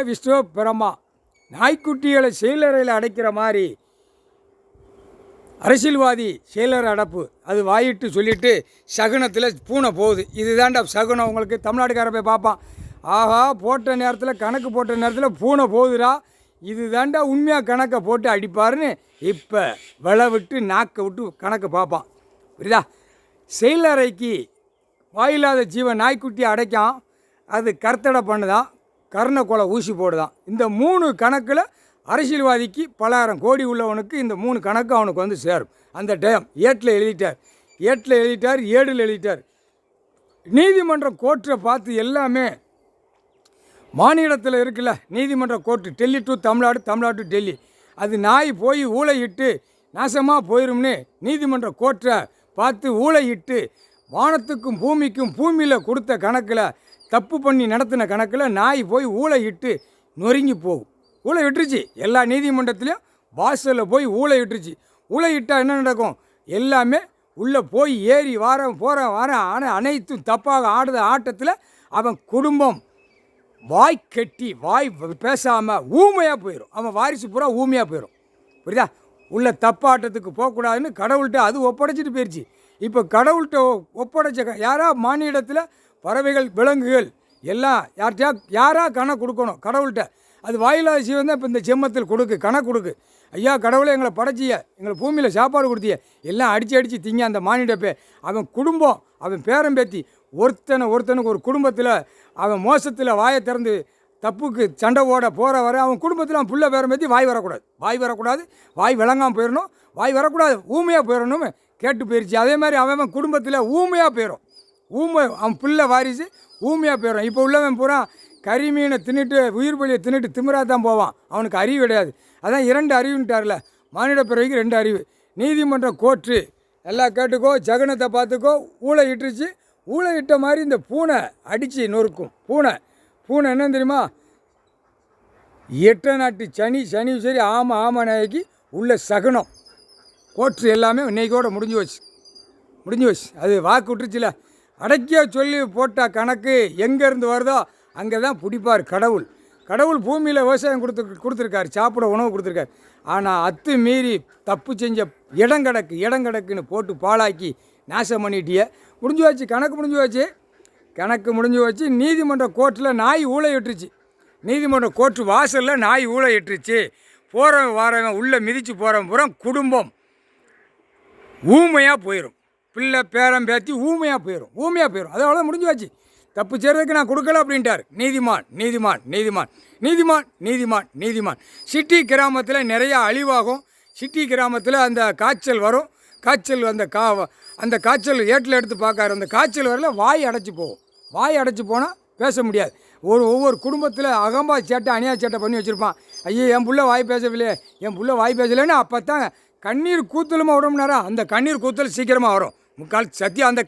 விஷ்ணு பிரம்மா நாய்க்குட்டிகளை செயலறையில் அடைக்கிற மாதிரி அரசியல்வாதி செயலர் அடைப்பு அது வாயிட்டு சொல்லிவிட்டு சகுனத்தில் பூனை போகுது. இது தாண்டா சகுனம். உங்களுக்கு தமிழ்நாட்டுக்கார போய் பார்ப்பான், ஆஹா போட்ட நேரத்தில் கணக்கு போட்ட நேரத்தில் பூனை போகுதுடா, இது தாண்டா உண்மையாக கணக்கை போட்டு அடிப்பாருன்னு இப்போ விளை விட்டு நாக்கை விட்டு கணக்கு பார்ப்பான். புரியுதா? செயலறைக்கு வாயில்லாத ஜீவன் நாய்க்குட்டி அடைக்கான், அது கருத்தடை பண்ணுதான், கர்ண கொலை ஊசி போடுதான். இந்த 3 கணக்கில் அரசியல்வாதிக்கு பலாயிரம் கோடி உள்ளவனுக்கு இந்த 3 கணக்கு அவனுக்கு வந்து சேரும். அந்த டைம் ஏட்டில் எழுதிட்டார், ஏடில் எழுதிட்டார். நீதிமன்றம் கோர்ட்டை பார்த்து எல்லாமே மாநிலத்தில் இருக்குல்ல நீதிமன்ற court, Delhi to Tamil Nadu, Tamil Nadu to Delhi, அது நாய் போய் ஊழையிட்டு நாசமாக போயிரும்னு நீதிமன்ற கோர்ட்டை பார்த்து ஊழையிட்டு வானத்துக்கும் பூமிக்கும் பூமியில் கொடுத்த கணக்கில் தப்பு பண்ணி நடத்தின கணக்கில் நாய் போய் ஊழையிட்டு நொறுங்கி போகும். ஊழை விட்டுருச்சு. எல்லா நீதிமன்றத்துலேயும் வாசலில் போய் ஊழை விட்டுருச்சு. ஊழை இட்டால் என்ன நடக்கும்? எல்லாமே உள்ளே போய் ஏறி வாரம் அனைத்தும் தப்பாக ஆடுத ஆட்டத்தில் அவன் குடும்பம் வாய் கட்டி வாய் பேசாமல் ஊமையாக போயிடும். அவன் வாரிசு பூரா ஊமையாக போயிடும். புரியுதா? உள்ள தப்பாட்டத்துக்கு போகக்கூடாதுன்னு கடவுள்கிட்ட அது ஒப்படைச்சிட்டு போயிடுச்சு. இப்போ கடவுள்கிட்ட ஒப்படைச்ச யாரா மாநிலத்தில் பறவைகள் விலங்குகள் எல்லாம் யாரா கணக்கு கொடுக்கணும் கடவுள்கிட்ட. அது வாயில்லாத ஜீவன் தான் இப்போ இந்த செம்மத்தில் கணக்கு கொடுக்கு. ஐயா கடவுளை எங்களை படைச்சிய, எங்களை பூமியில் சாப்பாடு கொடுத்திய, எல்லாம் அடித்து திங்க அந்த மானிடப்பே. அவன் குடும்பம், அவன் பேரம்பேத்தி ஒருத்தனுக்கு ஒரு குடும்பத்தில் அவன் மோசத்தில் வாயை திறந்து தப்புக்கு சண்டை ஓட போகிற வர அவன் குடும்பத்தில் அவன் புள்ள பேரம்பேத்தி வாய் வரக்கூடாது, வாய் விளங்காமல் போயிடணும், வாய் வரக்கூடாது, ஊமையாக போயிடணும்னு கேட்டு போயிடுச்சு. அதே மாதிரி அவன் குடும்பத்தில் ஊமையாக போயிடும். அவன் பிள்ளை வாரிசு ஊமையாக போயிடும். இப்போ உள்ளவன் பூரா கறிமீனை தின்னுட்டு உயிர் பலியை தின்னுட்டு திமிராக தான் போவான். அவனுக்கு அறிவு கிடையாது. அதான் 2 அறிவுன்ட்டார்ல, மானிட பிறவிக்கு 2 அறிவு. நீதிமன்ற கோர்ட்டு எல்லாம் கேட்டுக்கோ, ஜகனத்தை பார்த்துக்கோ, ஊழை இட்டுருச்சு. ஊழை இட்ட மாதிரி இந்த பூனை அடித்து நொறுக்கும். பூனை என்னன்னு தெரியுமா? 8 நாட்டு சனி சரி ஆமாம் நாயகி உள்ள சகுனம். கோர்ட்டு எல்லாமே இன்னைக்கோட முடிஞ்சு வச்சு அது வாக்கு விட்டுருச்சுல. அடைக்க சொல்லி போட்ட கணக்கு எங்கேருந்து வருதோ அங்கே தான் பிடிப்பார் கடவுள் பூமியில் விவசாயம் கொடுத்துருக்காரு, சாப்பிட உணவு கொடுத்துருக்காரு. ஆனால் அத்து மீறி தப்பு செஞ்ச இடங்கடக்குன்னு போட்டு பாழாக்கி நாசம் பண்ணிட்டிய. கணக்கு முடிஞ்சு வச்சு நீதிமன்ற கோர்ட்டில் நாய் ஊழை இட்டுருச்சு. நீதிமன்ற கோர்ட்டு வாசலில் நாய் ஊழை இட்டுருச்சு. போகிறவன் வாரவன் உள்ளே மிதித்து போகிறவன் பூரா குடும்பம் ஊமையாக போயிடும். பிள்ளை பேரம் பேத்தி ஊமையாக போயிடும். அதோட முடிஞ்சு வச்சு. தப்பு செய்கிறதுக்கு நான் கொடுக்கல அப்படின்ட்டார் நீதிமான். சிட்டி கிராமத்தில் நிறையா அழிவாகும். சிட்டி கிராமத்தில் அந்த காய்ச்சல் வரும். அந்த காய்ச்சல் ஏட்டில் எடுத்து பார்க்காரு. அந்த காய்ச்சல் வரல வாய் அடைச்சி போனால் பேச முடியாது. ஒவ்வொரு குடும்பத்தில் அகம்பா சேட்டை அநியா சேட்டை பண்ணி வச்சுருப்பான். ஐயோ என் புள்ள வாய் பேசலைன்னு அப்போ தான் கண்ணீர் கூத்தலுமா விடமுனாரா. அந்த கண்ணீர் கூத்தல் சீக்கிரமாக வரும். முக்கால் சத்தியம் அந்த